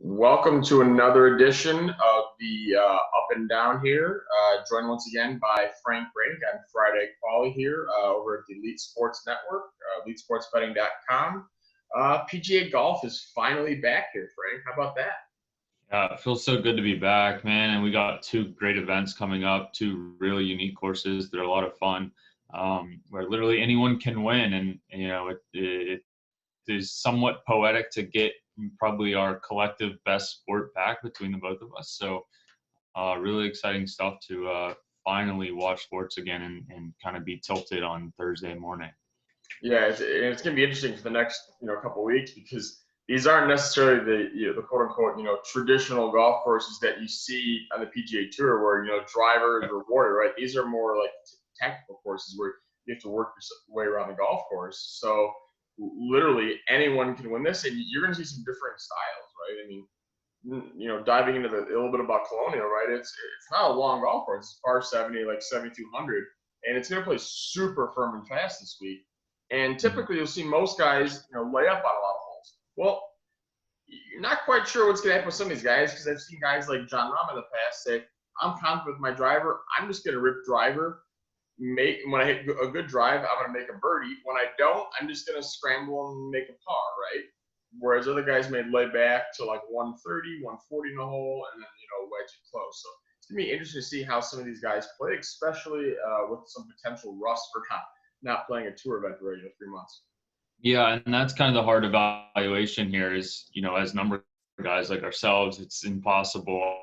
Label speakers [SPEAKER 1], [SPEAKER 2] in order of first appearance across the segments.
[SPEAKER 1] Welcome to another edition of the Up and Down here. Joined once again by Frank Brink on Friday Quali here over at the Elite Sports Network, EliteSportsBetting.com. PGA Golf is finally back here, Frank. How about that?
[SPEAKER 2] It feels so good to be back, man. And we got two great events coming up, two really unique courses that are a lot of fun, where literally anyone can win. And, it is somewhat poetic to get probably our collective best sport back between the both of us. So really exciting stuff to finally watch sports again and kind of be tilted on Thursday morning.
[SPEAKER 1] Yeah, it's going to be interesting for the next couple of weeks because these aren't necessarily the quote unquote traditional golf courses that you see on the PGA Tour where driver is rewarded, right? These are more like tactical courses where you have to work your way around the golf course. So literally anyone can win this, and you're going to see some different styles, right? I mean, diving into a little bit about Colonial, right? It's not a long golf course. It's par 70, like 7,200, and it's going to play super firm and fast this week. And typically, you'll see most guys, lay up on a lot of holes. Well, you're not quite sure what's going to happen with some of these guys because I've seen guys like John Rahm in the past say, "I'm confident with my driver. I'm just going to rip driver. When I hit a good drive, I'm going to make a birdie. When I don't, I'm just going to scramble and make a par, right?" Whereas other guys may lay back to like 130, 140 in a hole, and then wedge it close. So it's going to be interesting to see how some of these guys play, especially with some potential rust for not playing a tour event for 3 months.
[SPEAKER 2] Yeah, and that's kind of the hard evaluation here is, as number guys like ourselves, it's impossible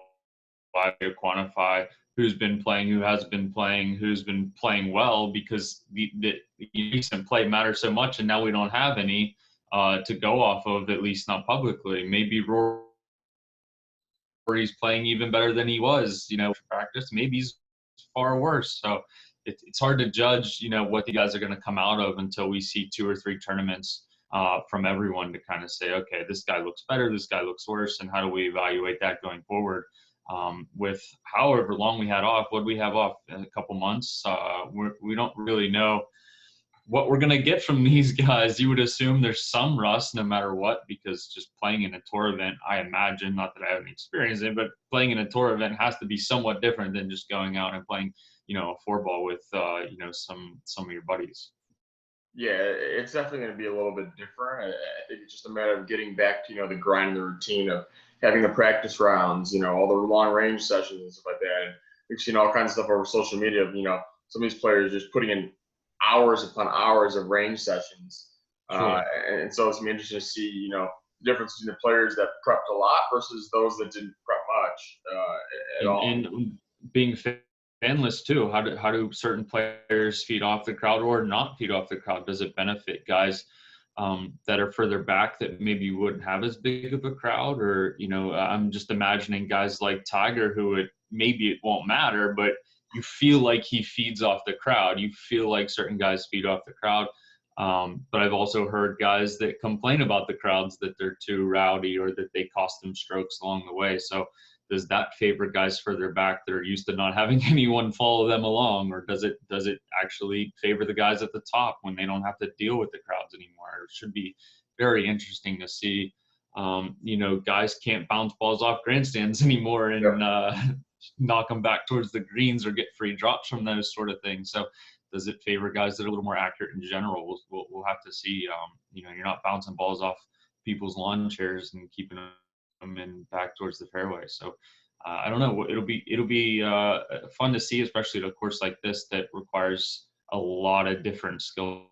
[SPEAKER 2] to quantify who's been playing, who has been playing, who's been playing well, because the recent play matters so much, and now we don't have any to go off of, at least not publicly. Maybe Rory's playing even better than he was, practice. Maybe he's far worse. So it's hard to judge, what the guys are going to come out of until we see 2 or 3 tournaments from everyone to kind of say, okay, this guy looks better, this guy looks worse, and how do we evaluate that going forward? With however long we had off, what did we have off? A couple months? We don't really know what we're going to get from these guys. You would assume there's some rust no matter what, because just playing in a tour event, I imagine, not that I haven't experienced it, but playing in a tour event has to be somewhat different than just going out and playing, a 4-ball with, some of your buddies.
[SPEAKER 1] Yeah, it's definitely going to be a little bit different. I think it's just a matter of getting back to, the grind and the routine of having the practice rounds, all the long range sessions and stuff like that. And we've seen all kinds of stuff over social media of, some of these players just putting in hours upon hours of range sessions.
[SPEAKER 2] Sure.
[SPEAKER 1] And so it's going to be interesting to see, the difference between the players that prepped a lot versus those that didn't prep much at all.
[SPEAKER 2] And being fanless too, how do certain players feed off the crowd or not feed off the crowd? Does it benefit guys that are further back that maybe wouldn't have as big of a crowd? Or, I'm just imagining guys like Tiger who maybe it won't matter, but you feel like he feeds off the crowd. You feel like certain guys feed off the crowd. But I've also heard guys that complain about the crowds, that they're too rowdy or that they cost them strokes along the way. So does that favor guys further back that are used to not having anyone follow them along? Or does it actually favor the guys at the top when they don't have to deal with the crowds anymore? It should be very interesting to see. Guys can't bounce balls off grandstands anymore and knock them back towards the greens or get free drops from those sort of things. So does it favor guys that are a little more accurate in general? We'll have to see. You're not bouncing balls off people's lawn chairs and keeping them in back towards the fairway. So I don't know. It'll be fun to see, especially at a course like this that requires a lot of different skill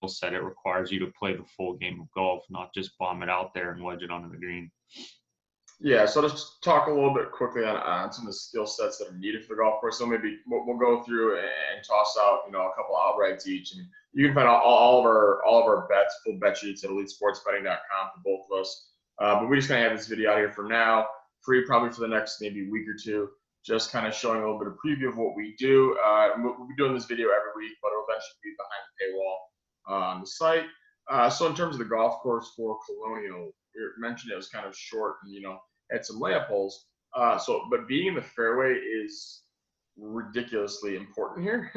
[SPEAKER 2] set. It requires you to play the full game of golf, not just bomb it out there and wedge it onto the green.
[SPEAKER 1] Yeah, so let's talk a little bit quickly on some of the skill sets that are needed for the golf course. So maybe we'll go through and toss out, a couple outrights each. And you can find all of our bets, full bet sheets at EliteSportsBetting.com for both of us. But we just kind of have this video out here for now, free probably for the next maybe week or two, just kind of showing a little bit of preview of what we do. We'll be doing this video every week, but it'll eventually be behind the paywall on the site. So in terms of the golf course for Colonial, you mentioned it was kind of short and, had some layup holes. But being in the fairway is ridiculously important here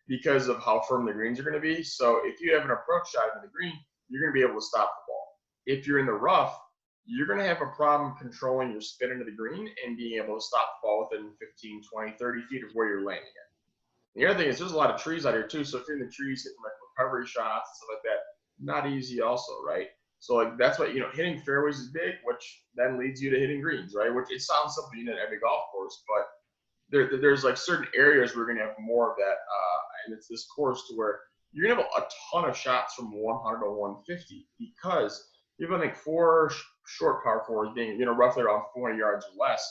[SPEAKER 1] because of how firm the greens are going to be. So if you have an approach shot in the green, you're going to be able to stop the ball. If you're in the rough, you're going to have a problem controlling your spin into the green and being able to stop the ball within 15, 20, 30 feet of where you're landing at. The other thing is there's a lot of trees out here too. So if you're in the trees hitting like recovery shots and stuff like that, not easy also, right? So like that's what, hitting fairways is big, which then leads you to hitting greens, right? Which it sounds simple in every golf course, but there's like certain areas where we're going to have more of that. And it's this course to where you're going to have a ton of shots from 100 to 150 because you have, I think, 4 short par fours being, roughly around 400 yards or less.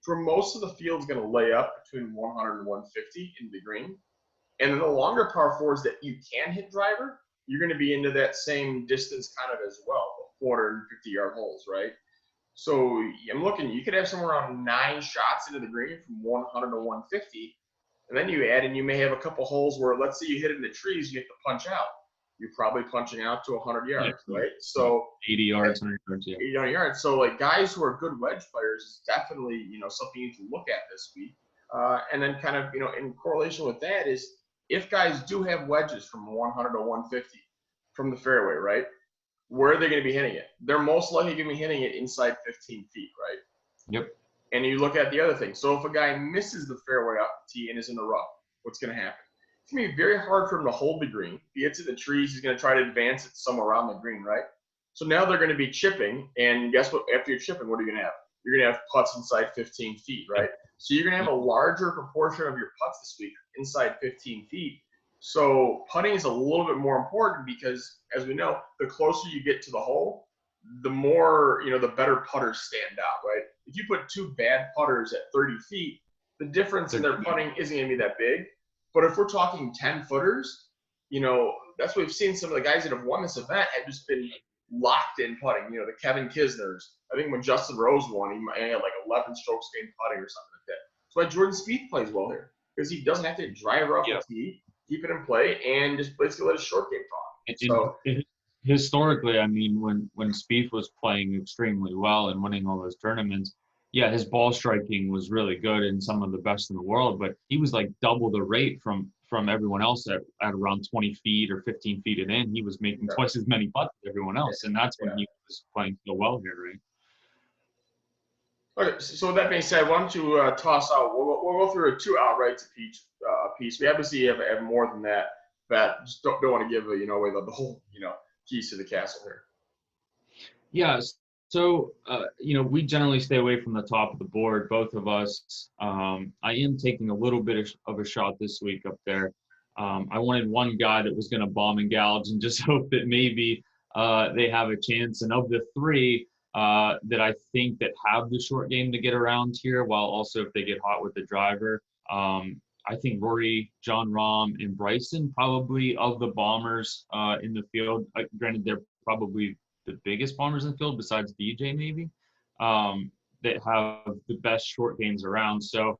[SPEAKER 1] For most of the field's going to lay up between 100 and 150 in the green. And then the longer par fours that you can hit driver, you're going to be into that same distance kind of as well, 450-yard holes, right? So I'm looking, you could have somewhere around 9 shots into the green from 100 to 150. And then you add, and you may have a couple holes where, let's say you hit in the trees, you have to punch out. You're probably punching out to 100 yards, right? So
[SPEAKER 2] 80 yards, 100 yards, yeah.
[SPEAKER 1] 80 yards. So like guys who are good wedge players is definitely, something you need to look at this week. And then kind of, in correlation with that is if guys do have wedges from 100 to 150 from the fairway, right? Where are they going to be hitting it? They're most likely going to be hitting it inside 15 feet, right?
[SPEAKER 2] Yep.
[SPEAKER 1] And you look at the other thing. So if a guy misses the fairway off the tee and is in the rough, what's going to happen? It's going to be very hard for him to hold the green. If he hits it in the trees, he's going to try to advance it somewhere around the green, right? So now they're going to be chipping, and guess what? After you're chipping, what are you going to have? You're going to have putts inside 15 feet, right? So you're going to have a larger proportion of your putts this week inside 15 feet. So putting is a little bit more important because, as we know, the closer you get to the hole, the more, the better putters stand out, right? If you put 2 bad putters at 30 feet, the difference in their putting isn't going to be that big. But if we're talking 10 footers, that's what we've seen. Some of the guys that have won this event have just been locked in putting. The Kevin Kisners. I think when Justin Rose won, he had like 11 strokes gained putting or something like that. That's why Jordan Spieth plays well here because he doesn't have to drive off the tee, keep it in play, and just basically let his short game talk.
[SPEAKER 2] Historically, I mean, when Spieth was playing extremely well and winning all those tournaments, yeah, his ball striking was really good and some of the best in the world, but he was like double the rate from everyone else at around 20 feet or 15 feet and in. He was making twice as many putts as everyone else, and that's when he was playing so well here,
[SPEAKER 1] right? Okay, so with that being said, why don't you toss out? We'll go through a 2 outrights a piece. We obviously have more than that, but just don't want to give away the whole keys to the castle here.
[SPEAKER 2] Yeah. So, we generally stay away from the top of the board, both of us. I am taking a little bit of a shot this week up there. I wanted one guy that was going to bomb and gouge and just hope that maybe they have a chance. And of the 3 that I think that have the short game to get around here, while also if they get hot with the driver, I think Rory, Jon Rahm, and Bryson probably of the bombers in the field. Granted, they're probably the biggest bombers in the field besides DJ maybe, that have the best short games around. So,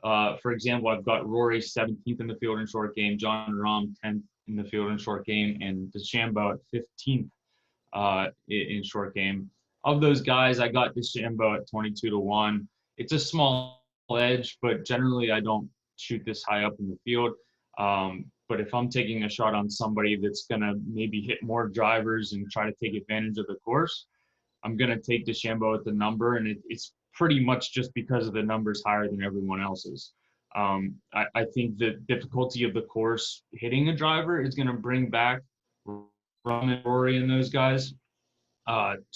[SPEAKER 2] for example, I've got Rory 17th in the field in short game, Jon Rahm 10th in the field in short game, and DeChambeau at 15th in short game. Of those guys, I got DeChambeau at 22 to 1. It's a small edge, but generally I don't shoot this high up in the field. But if I'm taking a shot on somebody that's going to maybe hit more drivers and try to take advantage of the course, I'm going to take DeChambeau at the number, and it's pretty much just because of the numbers higher than everyone else's. I think the difficulty of the course hitting a driver is going to bring back Rahm and Rory and those guys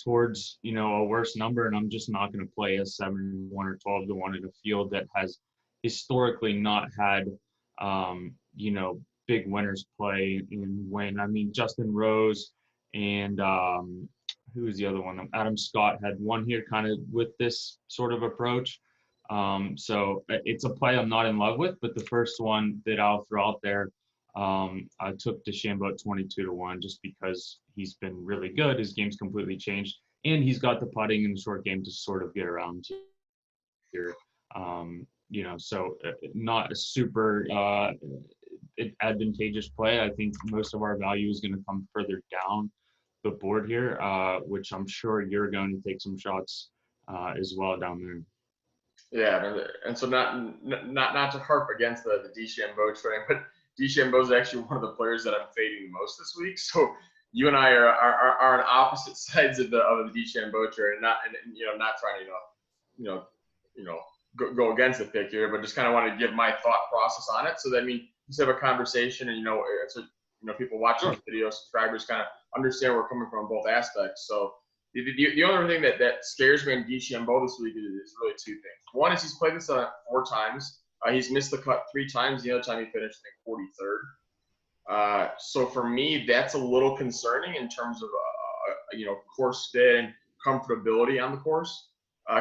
[SPEAKER 2] towards, a worse number, and I'm just not going to play a 7-1 or 12 to 1 in a field that has historically not had, big winners play and win. I mean, Justin Rose and who was the other one? Adam Scott had won here kind of with this sort of approach. So it's a play I'm not in love with, but the first one that I'll throw out there, I took DeChambeau at 22 to 1 just because he's been really good. His game's completely changed, and he's got the putting in the short game to sort of get around here. So not a super advantageous play. I think most of our value is going to come further down the board here, which I'm sure you're going to take some shots as well down there.
[SPEAKER 1] Yeah, and so not to harp against the DeChambeau train, but DeChambeau is actually one of the players that I'm fading the most this week. So you and I are on opposite sides of the DeChambeau train, and not trying to you know you know go against the pick here, but just kind of want to give my thought process on it. So that just have a conversation, and it's people watching this video, subscribers, kind of understand where we're coming from both aspects. So the only thing that scares me in DeChambeau this week is really two things. One is he's played this 4 times. He's missed the cut 3 times. The other time he finished, I think, 43rd. So for me, that's a little concerning in terms of course fit and comfortability on the course.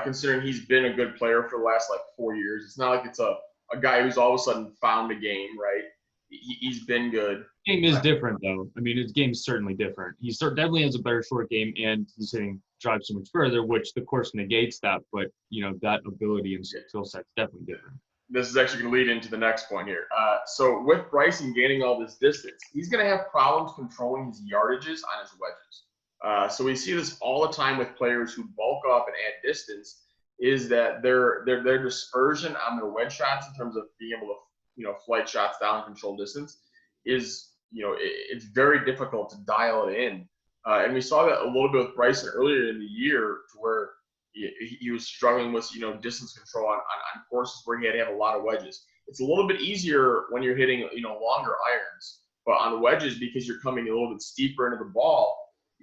[SPEAKER 1] Considering he's been a good player for the last 4 years. It's not like it's a guy who's all of a sudden found a game, right? He's been good.
[SPEAKER 2] Game is different, though. I mean, his game's certainly different. He definitely has a better short game, and he's hitting drive so much further, which the course negates that. But that ability and skill set's definitely different.
[SPEAKER 1] This is actually going to lead into the next point here. So with Bryson gaining all this distance, he's going to have problems controlling his yardages on his wedges. So we see this all the time with players who bulk up and add distance, is that their dispersion on their wedge shots in terms of being able to flight shots down, control distance, is it's very difficult to dial it in. And we saw that a little bit with Bryson earlier in the year, to where he was struggling with distance control on courses where he had to have a lot of wedges. It's a little bit easier when you're hitting longer irons, but on wedges, because you're coming a little bit steeper into the ball,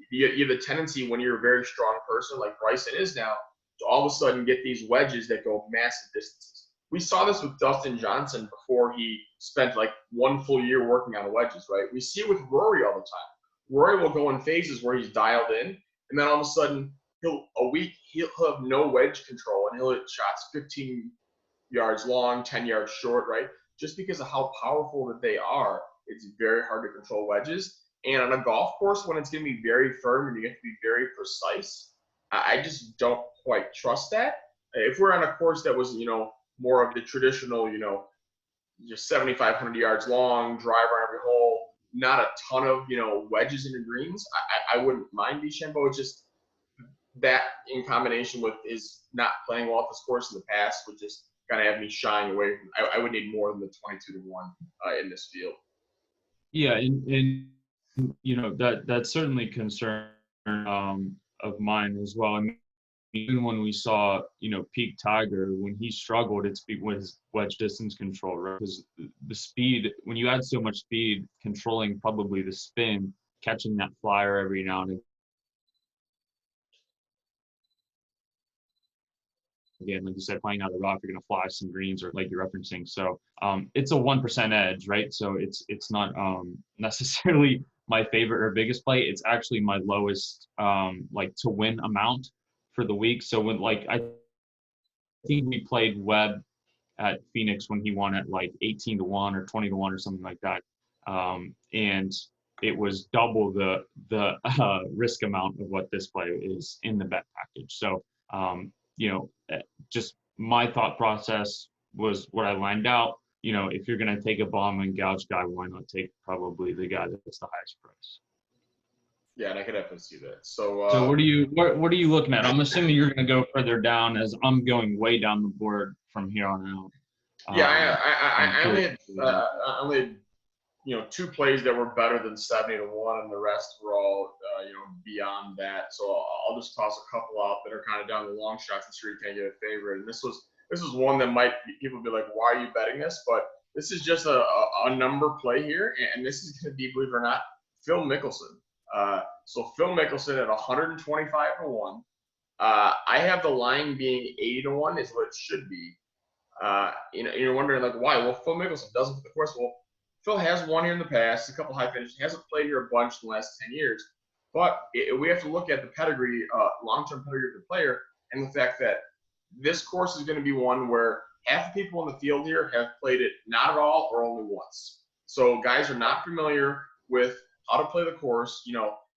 [SPEAKER 1] you have a tendency, when you're a very strong person like Bryson is now, to all of a sudden get these wedges that go massive distances. We saw this with Dustin Johnson before he spent 1 full year working on wedges, right? We see it with Rory all the time. Rory will go in phases where he's dialed in, and then all of a sudden he'll have no wedge control, and he'll hit shots 15 yards long, 10 yards short, right? Just because of how powerful that they are, it's very hard to control wedges. And on a golf course, when it's going to be very firm and you have to be very precise, I just don't quite trust that. If we're on a course that was, more of the traditional, just 7,500 yards long, driver on every hole, not a ton of, wedges in the greens, I wouldn't mind DeChambeau. It's just that, in combination with his not playing well at this course in the past, would just kind of have me shying away from. I would need more than the 22-1 in this field.
[SPEAKER 2] Yeah, and that's certainly concern of mine as well. I mean, even when we saw, peak Tiger, when he struggled, it's with his wedge distance control, right? Because the speed, when you add so much speed, controlling probably the spin, catching that flyer every now and again, like you said, playing out of the rough, you're going to fly some greens, or like you're referencing. So it's a 1% edge, right? So it's not necessarily my favorite or biggest play. It's actually my lowest to win amount for the week. So when I think we played Webb at Phoenix when he won at 18-1 or 20-1 or something like that, and it was double the risk amount of what this play is in the bet package. So just my thought process was what I lined out. If you're going to take a bomb and gouge guy, why not take probably the guy that's the highest price?
[SPEAKER 1] Yeah, and I could definitely see that. So
[SPEAKER 2] what are you looking at? I'm assuming you're going to go further down, as I'm going way down the board from here on out.
[SPEAKER 1] Yeah, I only had 2 plays that were better than 70-1, and the rest were all beyond that. So I'll just toss a couple out that are kind of down the long shots and see if you can get a favorite. And this was one that people be like, why are you betting this? But this is just a number play here, and this is going to be, believe it or not, Phil Mickelson. So Phil Mickelson at 125-1. I have the line being 80-1 is what it should be. You're wondering why? Well, Phil Mickelson doesn't, of course. Well, Phil has won here in the past, a couple high finishes. He hasn't played here a bunch in the last 10 years. But we have to look at the pedigree, long-term pedigree of the player, and the fact that this course is going to be one where half the people in the field here have played it not at all or only once. So guys are not familiar with how to play the course.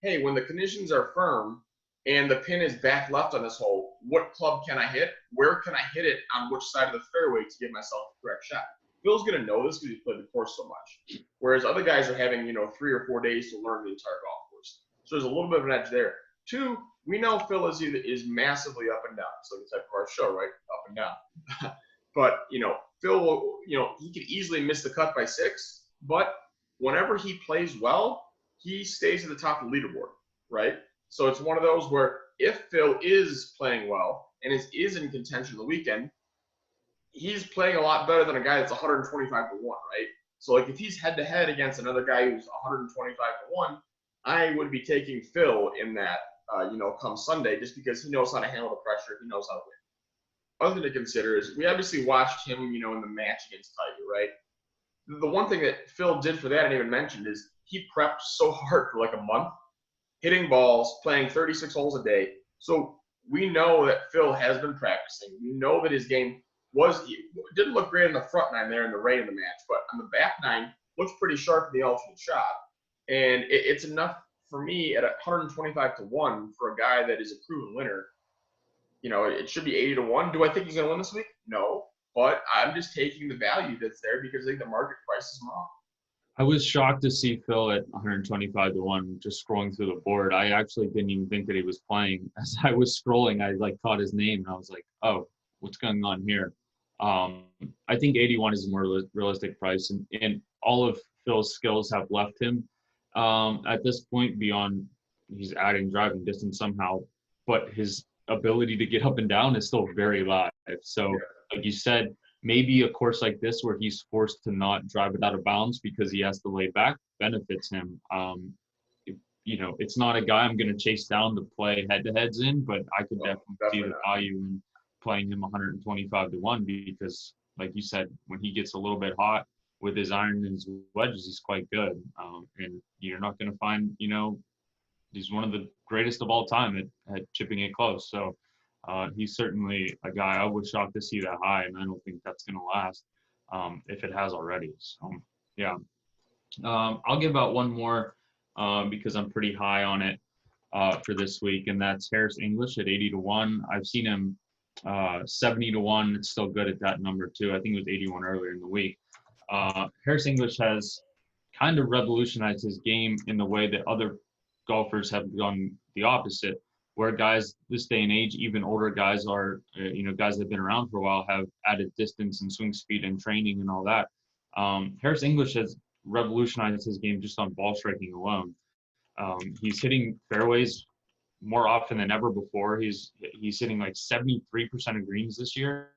[SPEAKER 1] Hey, when the conditions are firm and the pin is back left on this hole, what club can I hit? Where can I hit it on which side of the fairway to give myself the correct shot? Phil's going to know this because he's played the course so much. Whereas other guys are having, 3 or 4 days to learn the entire golf course. So there's a little bit of an edge there. 2, we know Phil is massively up and down. It's like the type of our show, right? Up and down. But, Phil will, he could easily miss the cut by 6. But whenever he plays well, he stays at the top of the leaderboard, right? So it's one of those where if Phil is playing well and is in contention the weekend, he's playing a lot better than a guy that's 125 to 1, right? So like if he's head to head against another guy who's 125 to 1, I would be taking Phil in that, come Sunday, just because he knows how to handle the pressure, he knows how to win. Other thing to consider is we obviously watched him, in the match against Tiger, right? The one thing that Phil did for that I didn't even mention is he prepped so hard for like a month, hitting balls, playing 36 holes a day. So we know that Phil has been practicing. We know that his game didn't look great in the front nine there in the rain of the match, but on the back nine looks pretty sharp in the alternate shot. And it's enough for me at 125 to 1 for a guy that is a proven winner. It should be 80 to 1. Do I think he's going to win this week? No. But I'm just taking the value that's there because I think the market price is wrong.
[SPEAKER 2] I was shocked to see Phil at 125 to 1 just scrolling through the board. I actually didn't even think that he was playing. As I was scrolling, I caught his name and I was like, oh, what's going on here? I think 81 is a more realistic price, and all of Phil's skills have left him at this point beyond he's adding driving distance somehow, but his ability to get up and down is still very live. So like you said, maybe a course like this where he's forced to not drive it out of bounds because he has to lay back benefits him. It's not a guy I'm going to chase down to play head-to-heads in, but I could definitely see the value in playing him 125 to 1 because, like you said, when he gets a little bit hot with his iron and his wedges, he's quite good. And you're not going to find, he's one of the greatest of all time at chipping it close. So he's certainly a guy I was shocked to see that high, and I don't think that's going to last if it has already. So, yeah. I'll give out one more because I'm pretty high on it for this week, and that's Harris English at 80 to 1. I've seen him 70 to 1. It's still good at that number, too. I think it was 81 earlier in the week. Harris English has kind of revolutionized his game in the way that other golfers have done the opposite, where guys this day and age, even older guys are, guys that have been around for a while, have added distance and swing speed and training and all that. Harris English has revolutionized his game just on ball striking alone. He's hitting fairways more often than ever before. He's hitting like 73% of greens this year.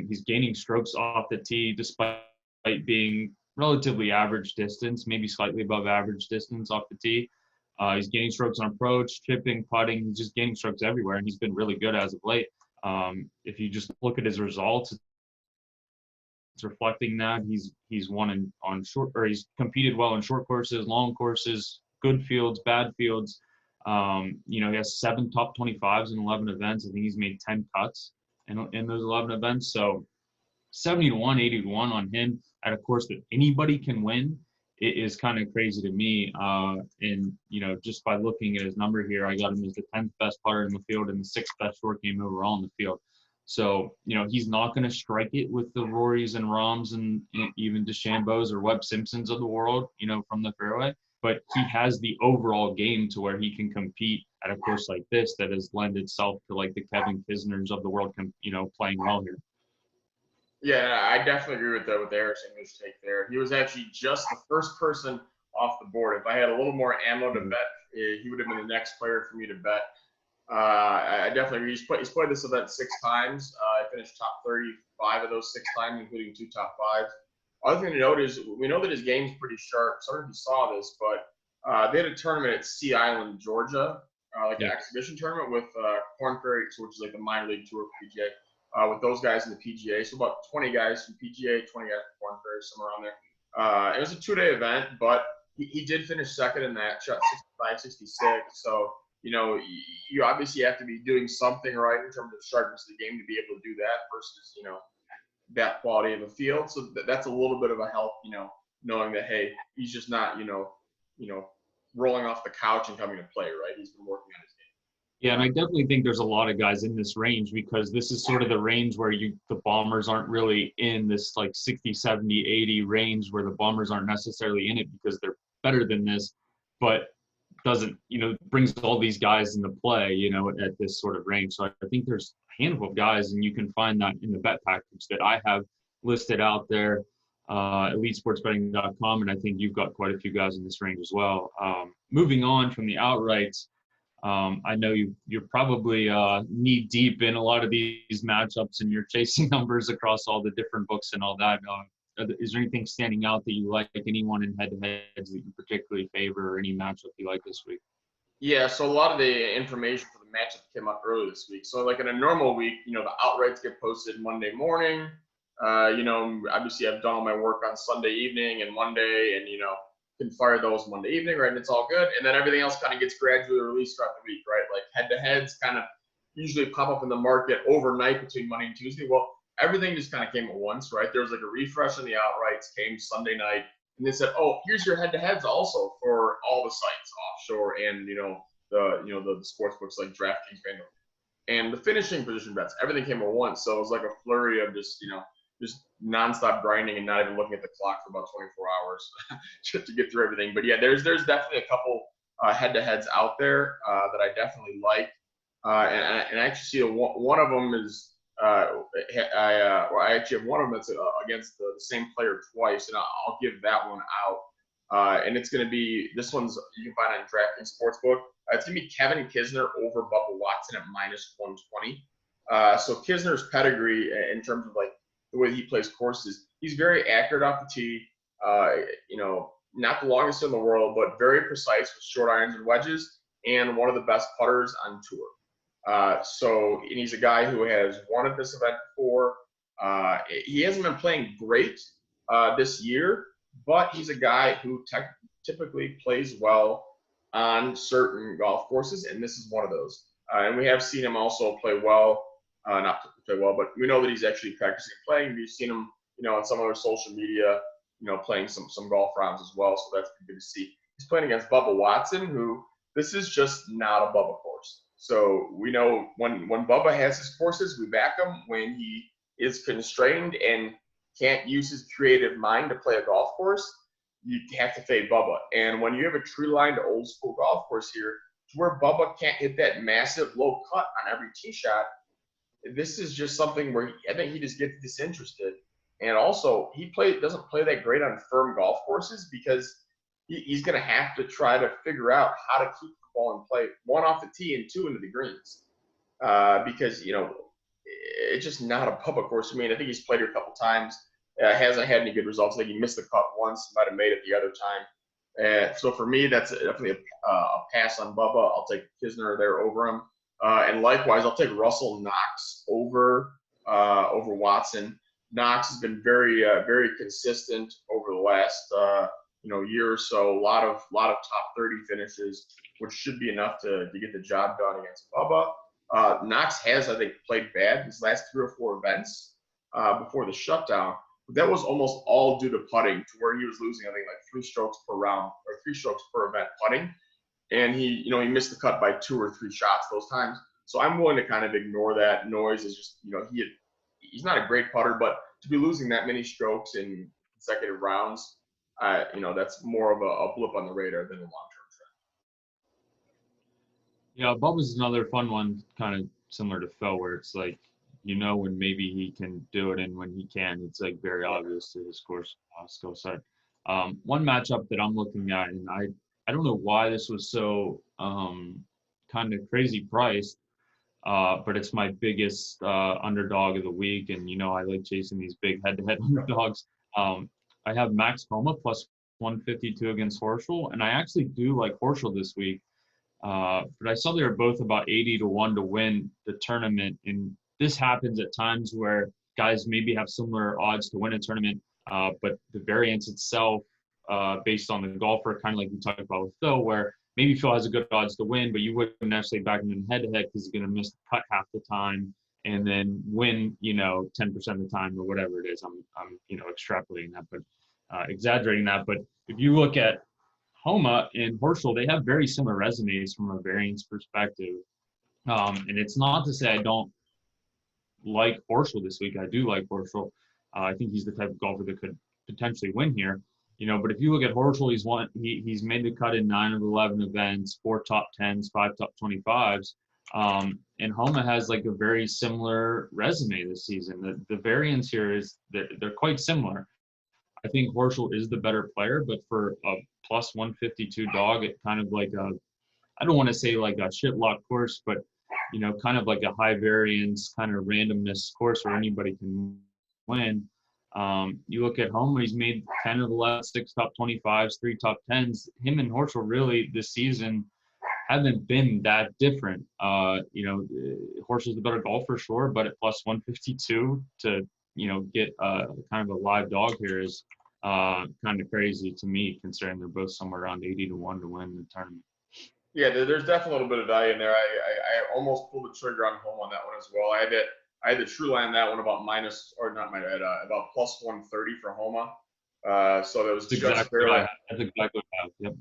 [SPEAKER 2] He's gaining strokes off the tee despite being relatively average distance, maybe slightly above average distance off the tee. He's gaining strokes on approach, chipping, putting. He's just gaining strokes everywhere, and he's been really good as of late. If you just look at his results, it's reflecting that he's won on short, or he's competed well in short courses, long courses, good fields, bad fields. He has 7 top 25s in 11 events. I think he's made 10 cuts in those 11 events. So 70 to 1, 80 to 1 on him at a course that anybody can win. It is kind of crazy to me. And just by looking at his number here, I got him as the 10th best putter in the field and the 6th best short game overall in the field. So, he's not going to strike it with the Rorys and Rahms and even DeChambeaus or Webb Simpsons of the world, from the fairway. But he has the overall game to where he can compete at a course like this that has lent itself to like the Kevin Kisners of the world, playing well here.
[SPEAKER 1] Yeah, I definitely agree with the Harris English take there. He was actually just the first person off the board. If I had a little more ammo to bet, he would have been the next player for me to bet. I definitely agree. He's played this event 6 times. I finished top 35 of those 6 times, including 2 top 5s. Other thing to note is we know that his game's pretty sharp. I don't know if you saw this, but they had a tournament at Sea Island, Georgia, an exhibition tournament with Korn Ferry, which is like the minor league tour for PGA. With those guys in the PGA. So about 20 guys from PGA, 20 guys from Korn Ferry, somewhere around there. It was a 2-day event, but he did finish second in that, shot 65, 66. So, you obviously have to be doing something right in terms of sharpness of the game to be able to do that versus, that quality of a field. So that's a little bit of a help, knowing that, hey, he's just not, rolling off the couch and coming to play, right? He's been working on his game.
[SPEAKER 2] Yeah, and I definitely think there's a lot of guys in this range because this is sort of the range where the Bombers aren't really in this like 60, 70, 80 range where the Bombers aren't necessarily in it because they're better than this, but doesn't, brings all these guys into play, at this sort of range. So I think there's a handful of guys, and you can find that in the bet package that I have listed out there. elitesportsbetting.com, and I think you've got quite a few guys in this range as well. Moving on from the outrights, I know you're probably knee deep in a lot of these matchups, and you're chasing numbers across all the different books and all that. Is there anything standing out that you like? Anyone in head-to-heads that you particularly favor, or any matchup you like this week?
[SPEAKER 1] Yeah, so a lot of the information for the matchup came out early this week. So like in a normal week, the outrights get posted Monday morning. Obviously I've done all my work on Sunday evening and Monday, and can fire those Monday evening, right? And it's all good. And then everything else kind of gets gradually released throughout the week, right? Like head-to-heads kind of usually pop up in the market overnight between Monday and Tuesday. Well, everything just kind of came at once, right? There was like a refresh on the outrights, came Sunday night. And they said, oh, here's your head-to-heads also for all the sites offshore and the sports books like DraftKings, FanDuel, and the finishing position bets. Everything came at once, so it was like a flurry of just nonstop grinding and not even looking at the clock for about 24 hours just to get through everything. But yeah, there's definitely a couple head-to-heads out there that I definitely like, and I actually see one of them is. I actually have one of them that's against the same player twice, and I'll give that one out. And it's going to be, this one's, you can find it on DraftKings Sportsbook. It's going to be Kevin Kisner over Bubba Watson at -120. So Kisner's pedigree in terms of like the way he plays courses, he's very accurate off the tee. Not the longest in the world, but very precise with short irons and wedges, and one of the best putters on tour. And he's a guy who has won at this event before. He hasn't been playing great this year, but he's a guy who typically plays well on certain golf courses, and this is one of those. And we have seen him also play well, not play well, but we know that he's actually practicing playing. We've seen him, on some other social media, playing some golf rounds as well, so that's good to see. He's playing against Bubba Watson, who this is just not a Bubba course. So we know when Bubba has his courses, we back him. When he is constrained and can't use his creative mind to play a golf course, you have to fade Bubba. And when you have a tree-lined old school golf course here, to where Bubba can't hit that massive low cut on every tee shot, this is just something where I think he just gets disinterested. And also, he doesn't play that great on firm golf courses because he's going to have to try to figure out how to keep the ball in play, one off the tee and two into the greens, because it's just not a Bubba course. I mean, I think he's played here a couple times, hasn't had any good results. I think he missed the cut once, might have made it the other time. So for me, that's definitely a pass on Bubba. I'll take Kisner there over him, and likewise, I'll take Russell Knox over Watson. Knox has been very consistent over the last year or so. A lot of top 30 finishes, which should be enough to get the job done against Bubba. Knox has, I think, played bad his last 3 or 4 events before the shutdown. But that was almost all due to putting, to where he was losing, I think, like 3 strokes per round or 3 strokes per event putting. And he missed the cut by 2 or 3 shots those times. So I'm willing to kind of ignore that noise. Is just, he's not a great putter, but to be losing that many strokes in consecutive rounds, that's more of a blip on the radar than a long-term trend.
[SPEAKER 2] Yeah, Bubba's another fun one, kind of similar to Phil, where it's like, when maybe he can do it and when he can, it's like very obvious to his course skill set. One matchup that I'm looking at, and I don't know why this was so kind of crazy priced, but it's my biggest underdog of the week, and I like chasing these big head-to-head underdogs. I have Max Homa plus 152 against Horschel, and I actually do like Horschel this week. But I saw they were both about 80 to 1 to win the tournament, and this happens at times where guys maybe have similar odds to win a tournament, but the variance itself, based on the golfer, kind of like we talked about with Phil, where maybe Phil has a good odds to win, but you wouldn't necessarily back him in head-to-head because he's going to miss the cut half the time and then win, 10% of the time or whatever it is. I'm extrapolating that, but exaggerating that. But if you look at Homa and Horschel, they have very similar resumes from a variance perspective. And it's not to say I don't like Horschel this week. I do like Horschel. I think he's the type of golfer that could potentially win here. But if you look at Horschel, he's made the cut in 9 of 11 events, 4 top 10s, 5 top 25s. And Homa has like a very similar resume this season. The variance here is they're quite similar. I think Horschel is the better player, but for a plus 152 dog, it kind of like a, I don't want to say like a shitlock course, but kind of like a high variance kind of randomness course where anybody can win. You look at Homa, he's made 10 of the last 6 top 25s, 3 top 10s. Him and Horschel really this season haven't been that different. Horschel's the better golfer, sure, but at plus 152 to get kind of a live dog here is kind of crazy to me, considering they're both somewhere around 80-1 to win the tournament.
[SPEAKER 1] Yeah, there's definitely a little bit of value in there. I almost pulled the trigger on home on that one as well. I had the true line that one about about plus 130 for Homa. So that was
[SPEAKER 2] That's
[SPEAKER 1] just
[SPEAKER 2] exactly
[SPEAKER 1] barely.
[SPEAKER 2] That's exactly what I have. Yep.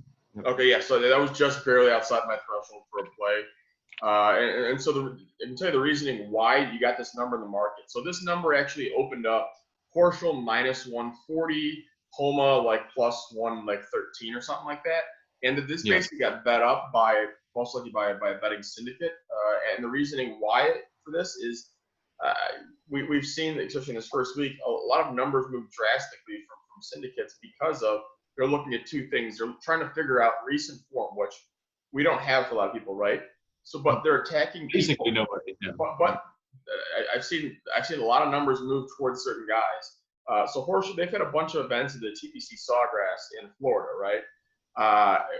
[SPEAKER 1] Okay, yeah. So that was just barely outside my threshold for a play. And so I can tell you the reasoning why you got this number in the market. So this number actually opened up Horschel minus 140, Homa like plus 113 or something like that. And this basically got bet up most likely by a betting syndicate. And the reasoning why for this is we've seen, especially in this first week, a lot of numbers move drastically from syndicates because of they're looking at two things. They're trying to figure out recent form, which we don't have for a lot of people, right? So, but they're attacking
[SPEAKER 2] basically
[SPEAKER 1] people.
[SPEAKER 2] nobody. Yeah.
[SPEAKER 1] But I've seen a lot of numbers move towards certain guys. So Horschel, they've had a bunch of events at the TPC Sawgrass in Florida, right?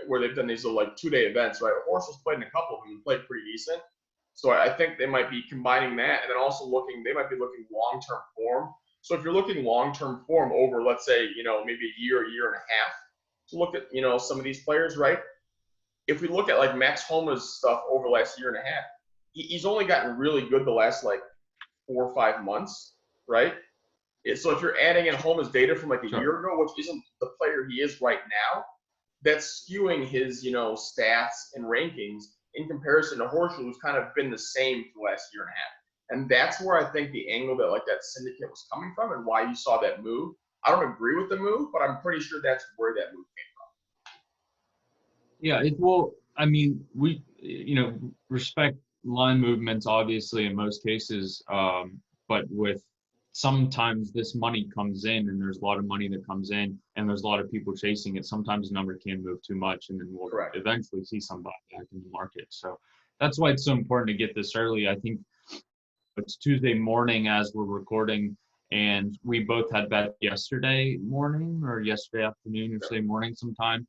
[SPEAKER 1] Where they've done these little 2-day events, right? Horschel's played in a couple of them and played pretty decent. So I think they might be combining that and then also they might be looking long-term form. So if you're looking long-term form over, let's say, maybe a year and a half, to look at, some of these players, right? If we look at Max Homa's stuff over the last year and a half, he's only gotten really good the last 4 or 5 months, right? So if you're adding in Homa's data from a year ago, which isn't the player he is right now, that's skewing his, stats and rankings in comparison to Horschel, who's kind of been the same for the last year and a half. And that's where I think the angle that that syndicate was coming from and why you saw that move. I don't agree with the move, but I'm pretty sure that's where that move came from.
[SPEAKER 2] Yeah, I mean, we, respect line movements, obviously, in most cases, but with sometimes this money comes in and there's a lot of money that comes in and there's a lot of people chasing it. Sometimes the number can move too much and then we'll eventually see some buyback in the market. So that's why it's so important to get this early. I think it's Tuesday morning as we're recording, and we both had bet yesterday morning or yesterday afternoon, yesterday morning sometime.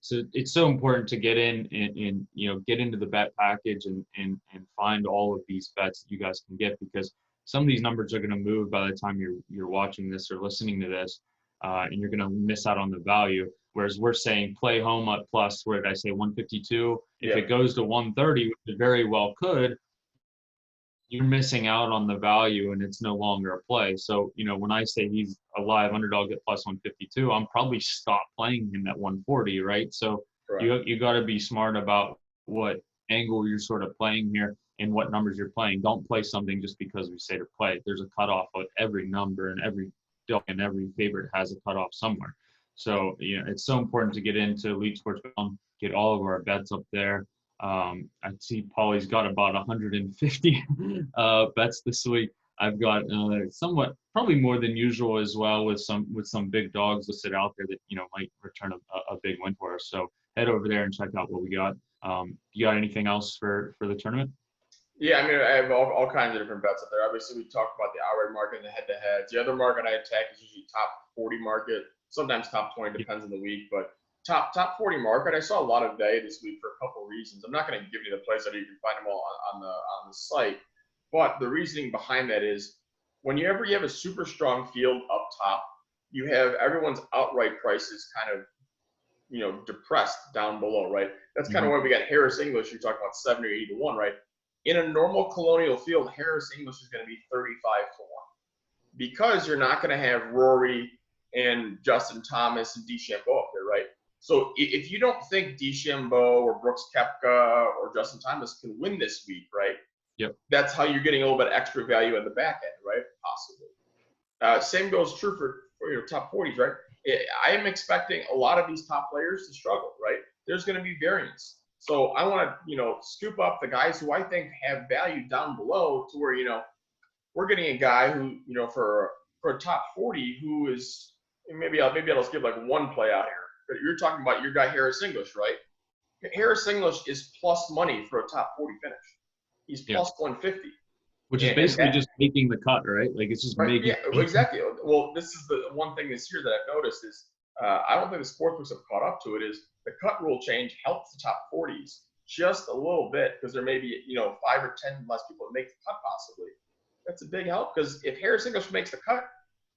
[SPEAKER 2] So it's so important to get in and get into the bet package and find all of these bets that you guys can get, because some of these numbers are going to move by the time you're watching this or listening to this, and you're going to miss out on the value. Whereas we're saying play home at plus, where did I say 152? If it goes to 130, which it very well could, you're missing out on the value and it's no longer a play. So, when I say he's a live underdog at plus 152, I'm probably stop playing him at 140, right? So you got to be smart about what angle you're sort of playing here and what numbers you're playing. Don't play something just because we say to play. There's a cutoff of every number, and every dog and every favorite has a cutoff somewhere. So, it's so important to get into Elite Sports, get all of our bets up there. I see Paulie's got about 150 bets this week. I've got somewhat, probably more than usual as well, with some big dogs listed out there that might return a big win for us. So head over there and check out what we got. You got anything else for the tournament?
[SPEAKER 1] Yeah, I mean, I have all kinds of different bets up there. Obviously, we talked about the outright market and the head-to-heads. The other market I attack is usually top 40 market, sometimes top 20, depends on the week, but top 40 market, I saw a lot of value this week for a couple of reasons. I'm not going to give you the place that you can find them all on the site, but the reasoning behind that is whenever you have a super strong field up top, you have everyone's outright prices kind of depressed down below, right? That's kind of why we got Harris English. You're talking about 70 or 80-1, right? In a normal Colonial field, Harris English is going to be 35-1 because you're not going to have Rory and Justin Thomas and DeChambeau up there, right? So if you don't think DeChambeau or Brooks Koepka or Justin Thomas can win this week, right?
[SPEAKER 2] Yep.
[SPEAKER 1] That's how you're getting a little bit extra value at the back end, right? Possibly. Same goes true for your top 40s, right? I am expecting a lot of these top players to struggle, right? There's going to be variance. So I want to, scoop up the guys who I think have value down below to where, we're getting a guy who, for a top 40 who is maybe I'll just give like one play out here. But you're talking about your guy Harris English, right? Harris English is plus money for a top 40 finish. He's plus 150.
[SPEAKER 2] Which is basically just making the cut, right? Like it's just making.
[SPEAKER 1] Yeah, exactly. Well, this is the one thing this year that I've noticed is I don't think the sportsbooks have caught up to it. Is the cut rule change helps the top 40s just a little bit because there may be 5 or 10 less people that make the cut possibly. That's a big help because if Harris English makes the cut,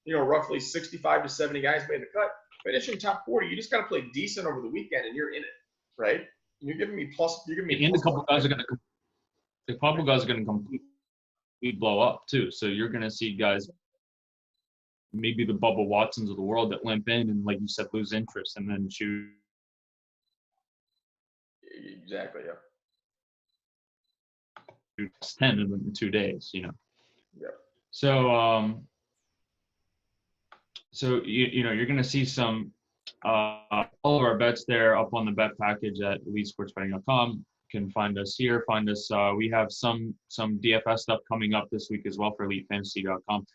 [SPEAKER 1] roughly 65 to 70 guys made the cut. Finishing top 40, you just got to play decent over the weekend and you're in it, right? You're giving me plus. You're giving me.
[SPEAKER 2] And a couple guys are going to. The couple guys are going to completely blow up too. So you're going to see guys, maybe the Bubba Watsons of the world, that limp in and, like you said, lose interest and then choose.
[SPEAKER 1] Exactly. Yeah.
[SPEAKER 2] 10 in 2 days.
[SPEAKER 1] Yeah.
[SPEAKER 2] So you're going to see some all of our bets there up on the bet package at elitesportsbetting.com. You can find us here. Find us. We have some DFS stuff coming up this week as well for elitefantasy.com.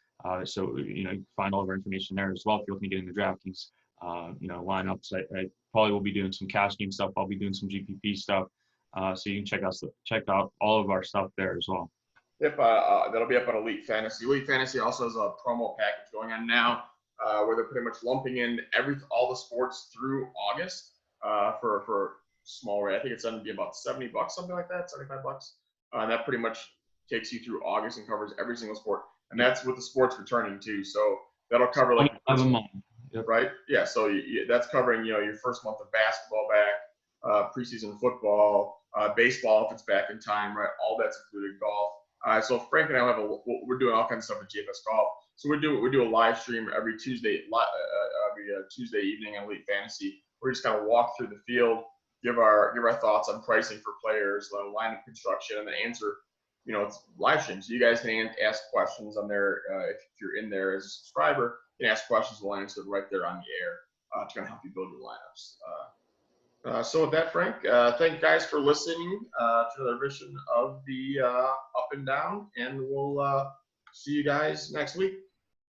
[SPEAKER 2] So you can find all of our information there as well if you're looking at getting the DraftKings lineups. I probably will be doing some cash game stuff. I'll be doing some GPP stuff. So you can check out all of our stuff there as well.
[SPEAKER 1] Yep, that'll be up on Elite Fantasy. Elite Fantasy also has a promo package going on now where they're pretty much lumping in all the sports through August for small rate. I think it's going to be about $70, something like that, $75. That pretty much takes you through August and covers every single sport, and that's with the sports returning too. So that'll cover like
[SPEAKER 2] Yep.
[SPEAKER 1] Right? Yeah. So that's covering your first month of basketball back, preseason football, baseball if it's back in time, right? All that's included. Golf. So Frank and I we're doing all kinds of stuff at GFS Golf. So we do a live stream every Tuesday evening on Elite Fantasy. We just kind of walk through the field, give our thoughts on pricing for players, lineup construction, and then answer. It's live stream, so you guys can ask questions on there. If you're in there as a subscriber, you can ask questions. We'll answer right there on the air to kind of help you build your lineups. So with that, Frank, thank you guys for listening to the edition of the Up and Down, and we'll see you guys next week.